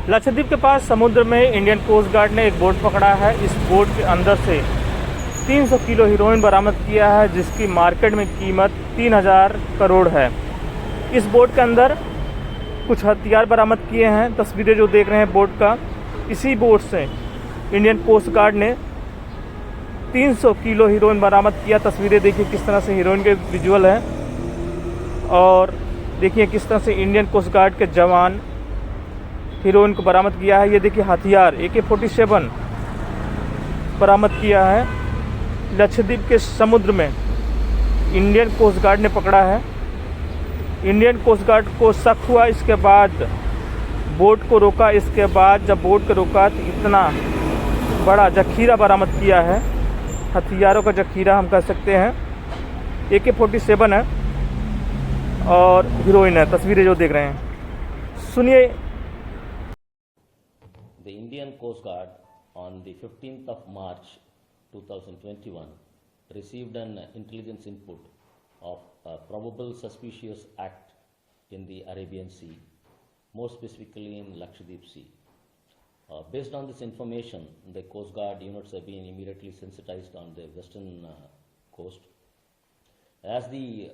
लक्षद्वीप के पास समुद्र में इंडियन कोस्ट गार्ड ने एक बोट पकड़ा है। इस बोट के अंदर से 300 किलो हीरोइन बरामद किया है, जिसकी मार्केट में कीमत 3000 करोड़ है। इस बोट के अंदर कुछ हथियार बरामद किए हैं। तस्वीरें जो देख रहे हैं बोट का, इसी बोट से इंडियन कोस्ट गार्ड ने 300 किलो हीरोइन बरामद किया। तस्वीरें देखिए किस तरह से हीरोइन के विजुअल है, और देखिए किस तरह से इंडियन कोस्ट गार्ड के जवान हीरोइन को बरामद किया है। ये देखिए हथियार AK-47 बरामद किया है। लक्षद्वीप के समुद्र में इंडियन कोस्ट गार्ड ने पकड़ा है। इंडियन कोस्ट गार्ड को शक हुआ, इसके बाद बोट को रोका। इसके बाद जब बोट को रोका तो इतना बड़ा जखीरा बरामद किया है, हथियारों का जखीरा हम कह सकते हैं। AK-47 है और हीरोइन है। तस्वीरें जो देख रहे हैं, सुनिए। The Indian Coast Guard on the 15th of March 2021 received an intelligence input of a probable suspicious act in the Arabian Sea, more specifically in Lakshadweep Sea. Based on this information, the Coast Guard units have been immediately sensitized on the western coast. As the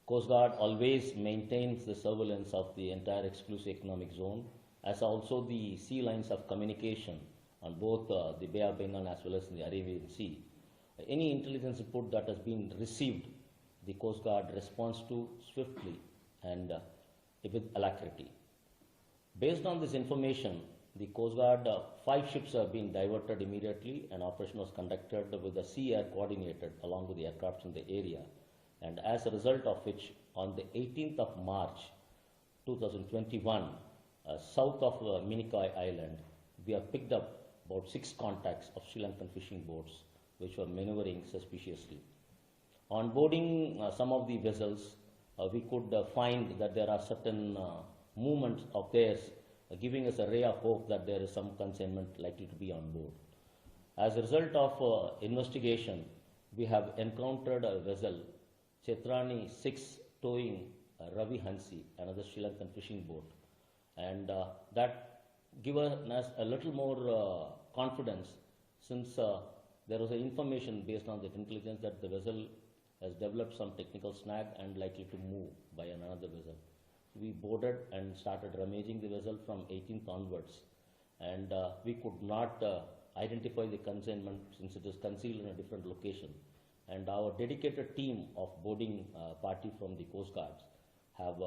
Coast Guard always maintains the surveillance of the entire exclusive economic zone, as also the sea lines of communication on both the Bay of Bengal as well as the Arabian Sea. Any intelligence report that has been received, the Coast Guard responds to swiftly and with alacrity. Based on this information, the Coast Guard, 5 ships have been diverted immediately. An operation was conducted with the sea-air coordinated along with the aircrafts in the area, and as a result of which, on the 18th of March 2021, south of Minicoy Island, we have picked up about 6 contacts of Sri Lankan fishing boats which were maneuvering suspiciously. On boarding some of the vessels, we could find that there are certain movements of theirs giving us a ray of hope that there is some consignment likely to be on board. As a result of investigation, we have encountered a vessel, Chetrani 6, towing Ravi Hansi, another Sri Lankan fishing boat. And that given us a little more confidence, since there was information based on the intelligence that the vessel has developed some technical snag and likely to move by another vessel. We boarded and started rummaging the vessel from 18th onwards, and we could not identify the consignment since it is concealed in a different location. And our dedicated team of boarding party from the Coast Guards have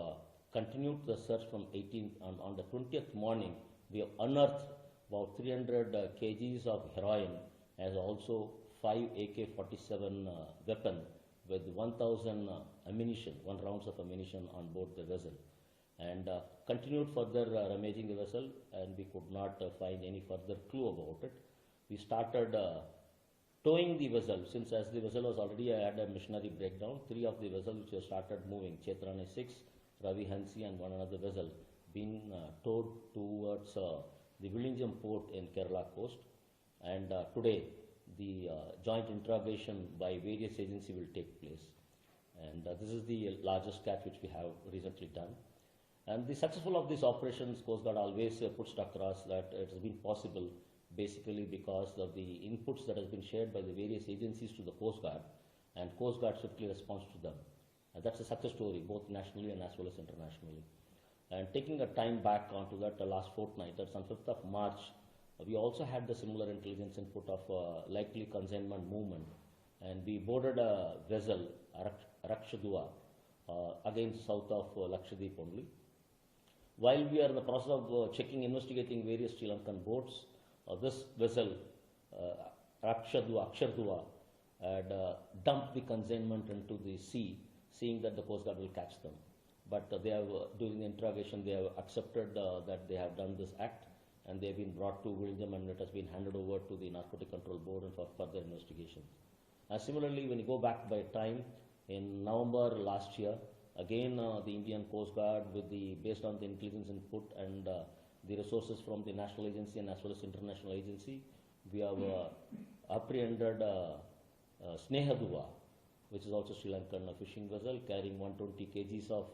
continued the search from 18th. On the 20th morning, we have unearthed about 300 kgs of heroin, as also 5 AK-47 weapon with 1000 ammunition, 1 rounds of ammunition on board the vessel, and continued further rummaging the vessel, and we could not find any further clue about it. We started towing the vessel, since as the vessel was already had a machinery breakdown. 3 of the vessels which have started moving, Chetrani 6, Ravi Hansi and one another vessel, being towed towards the Vizhinjam port in Kerala coast. And today the joint interrogation by various agencies will take place. And this is the largest catch which we have recently done. And the successful of these operations, Coast Guard always puts it across that it has been possible basically because of the inputs that has been shared by the various agencies to the Coast Guard, and Coast Guard swiftly responds to them. And that's a success story, both nationally and as well as internationally. And taking a time back onto that last fortnight, that's on 5th of March, we also had the similar intelligence input of likely consignment movement, and we boarded a vessel, Rakshadua, again south of Lakshadweep only. While we are in the process of investigating various Sri Lankan boats, this vessel, Akshardua, had dumped the consignment into the sea, seeing that the Coast Guard will catch them. But they have, during the interrogation, they have accepted that they have done this act, and they have been brought to Vizhinjam, and it has been handed over to the Narcotic Control Board and for further investigation. Similarly, when you go back by time, in November last year, again the Indian Coast Guard, based on the intelligence input and the resources from the national agency and as well as international agency, we have apprehended Snehaduva, which is also Sri Lankan fishing vessel carrying 120 kgs of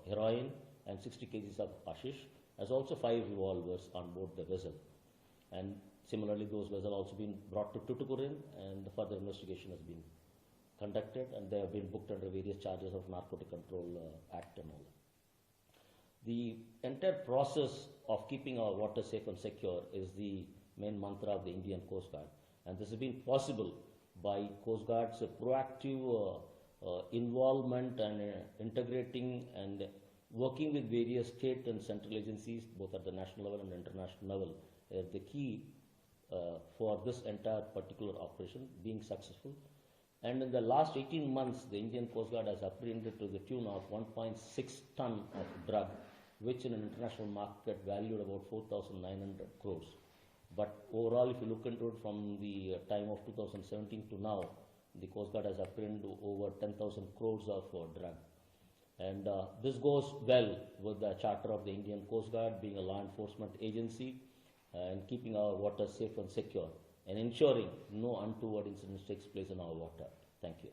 heroin and 60 kgs of hashish. as also 5 revolvers on board the vessel. And similarly, those vessels also been brought to Tuticorin, and the further investigation has been conducted, and they have been booked under various charges of Narcotic Control Act and all. The entire process of keeping our water safe and secure is the main mantra of the Indian Coast Guard, and this has been possible by Coast Guard's proactive involvement and integrating and working with various state and central agencies, both at the national level and international level. The key for this entire particular operation being successful. And in the last 18 months, the Indian Coast Guard has apprehended to the tune of 1.6 ton of drug, which in an international market valued about 4,900 crores. But overall, if you look into it from the time of 2017 to now, the Coast Guard has apprehended over 10,000 crores of drug. And this goes well with the charter of the Indian Coast Guard being a law enforcement agency and keeping our water safe and secure and ensuring no untoward incidents takes place in our water. Thank you.